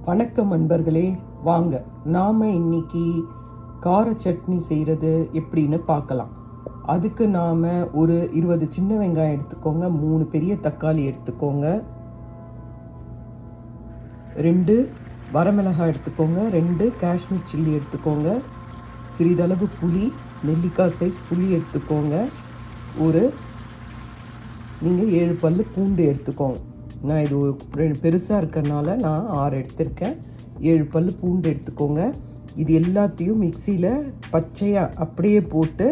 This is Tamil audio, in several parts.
வணக்கம் நண்பர்களே, வாங்க நாம இன்னைக்கு கார சட்னி செய்கிறது எப்படின்னு பார்க்கலாம். அதுக்கு நாம் ஒரு 20 சின்ன வெங்காயம் எடுத்துக்கோங்க, 3 பெரிய தக்காளி எடுத்துக்கோங்க, 2 வரமிளகாய் எடுத்துக்கோங்க, 2 காஷ்மீர் சில்லி எடுத்துக்கோங்க, சிறிதளவு புளி, நெல்லிக்காய் சைஸ் புளி எடுத்துக்கோங்க, நீங்கள் 7 பல் பூண்டு எடுத்துக்கோங்க. நான் இது ஒரு பெருசாக இருக்கிறனால நான் 6 எடுத்திருக்கேன். 7 பல் பூண்டு எடுத்துக்கோங்க. இது எல்லாத்தையும் மிக்சியில் பச்சையாக அப்படியே போட்டு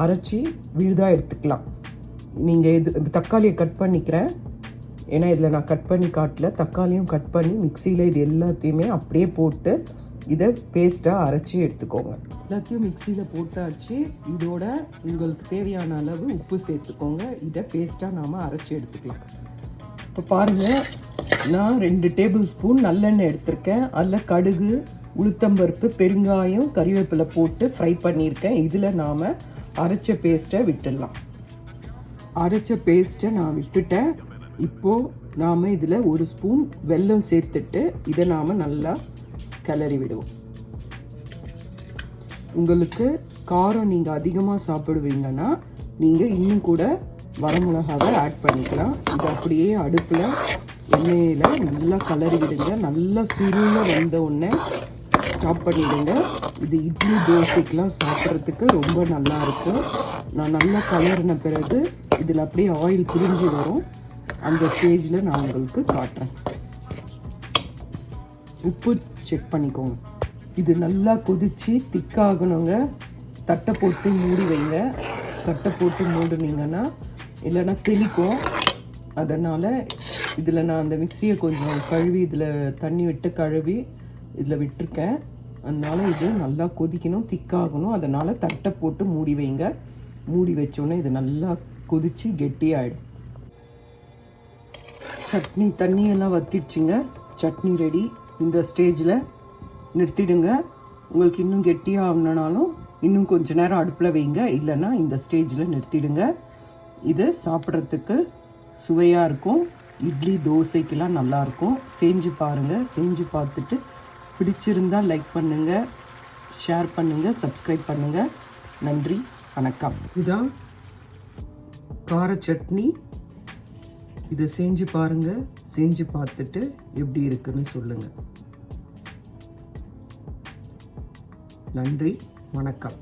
அரைச்சி விழுதாக எடுத்துக்கலாம். நீங்கள் இந்த தக்காளியை கட் பண்ணிக்கிறேன், ஏன்னா இதில் நான் கட் பண்ணி காட்டல. தக்காளியும் கட் பண்ணி மிக்சியில் இது எல்லாத்தையுமே அப்படியே போட்டு இதை பேஸ்ட்டாக அரைச்சி எடுத்துக்கோங்க. எல்லாத்தையும் மிக்சியில் போட்டாச்சு. இதோட உங்களுக்கு தேவையான அளவு உப்பு சேர்த்துக்கோங்க. இதை பேஸ்ட்டாக நாம் அரைச்சி எடுத்துக்கலாம். இப்போ பாருங்கள், நான் 2 டேபிள் ஸ்பூன் நல்லெண்ணெய் எடுத்திருக்கேன். அதில் கடுகு, உளுத்தம்பருப்பு, பெருங்காயம், கறிவேப்பிலை போட்டு ஃப்ரை பண்ணியிருக்கேன். இதில் நாம் அரைச்ச பேஸ்ட்டை விட்டுடலாம். அரைச்ச பேஸ்ட்டை நான் விட்டுட்டேன். இப்போது நாம் இதில் 1 ஸ்பூன் வெல்லம் சேர்த்துட்டு இதை நாம் நல்லா கிளறி விடுவோம். உங்களுக்கு காரம் நீங்கள் அதிகமாக சாப்பிடுவீங்கன்னா நீங்கள் இன்னும் கூட வரமிளகாவை ஆட் பண்ணிக்கலாம். இது அப்படியே அடுப்பில் எண்ணெயில் நல்லா கிளறி விடுங்க. நல்லா சுருள வந்த உடனே ஸ்டாப் பண்ணிவிடுங்க. இது இட்லி தோசைக்கெலாம் சாப்பிட்றதுக்கு ரொம்ப நல்லாயிருக்கும். நான் நல்லா கலரின பிறகு இதில் அப்படியே ஆயில் பிரிஞ்சு வரும். அந்த ஸ்டேஜில் நான் உங்களுக்கு காட்டுறேன். உப்பு செக் பண்ணிக்கோங்க. இது நல்லா கொதித்து திக்காகணுங்க. தட்டை போட்டு மூடி வைங்க. தட்டை போட்டு மூடுனீங்கன்னா இல்லைன்னா தெளிக்கும். அதனால் இதில் நான் அந்த மிக்சியை கொஞ்சம் கழுவி இதில் தண்ணி விட்டு கழுவி இதில் விட்டுருக்கேன். அதனால் இது நல்லா கொதிக்கணும், திக்காகணும். அதனால் தட்டை போட்டு மூடி வைங்க. மூடி வச்சோன்னே இது நல்லா கொதித்து கெட்டியாகிடும். சட்னி தண்ணியெல்லாம் வற்றிடுச்சிங்க. சட்னி ரெடி. இந்த ஸ்டேஜில் நிறுத்திடுங்க. உங்களுக்கு இன்னும் கெட்டியாக ஆகணுனாலும் இன்னும் கொஞ்சம் நேரம் அடுப்பில் வைங்க. இல்லைன்னா இந்த ஸ்டேஜில் நிறுத்திடுங்க. இது சாப்பிட்றதுக்கு சுவையாக இருக்கும். இட்லி தோசைக்கெல்லாம் நல்லாயிருக்கும். செஞ்சு பாருங்கள். செஞ்சு பார்த்துட்டு பிடிச்சிருந்தால் லைக் பண்ணுங்கள், ஷேர் பண்ணுங்கள், சப்ஸ்கிரைப் பண்ணுங்கள். நன்றி, வணக்கம். இதுதான் கார சட்னி. இதை செஞ்சு பாருங்கள். செஞ்சு பார்த்துட்டு எப்படி இருக்குன்னு சொல்லுங்கள். நன்றி, வணக்கம்.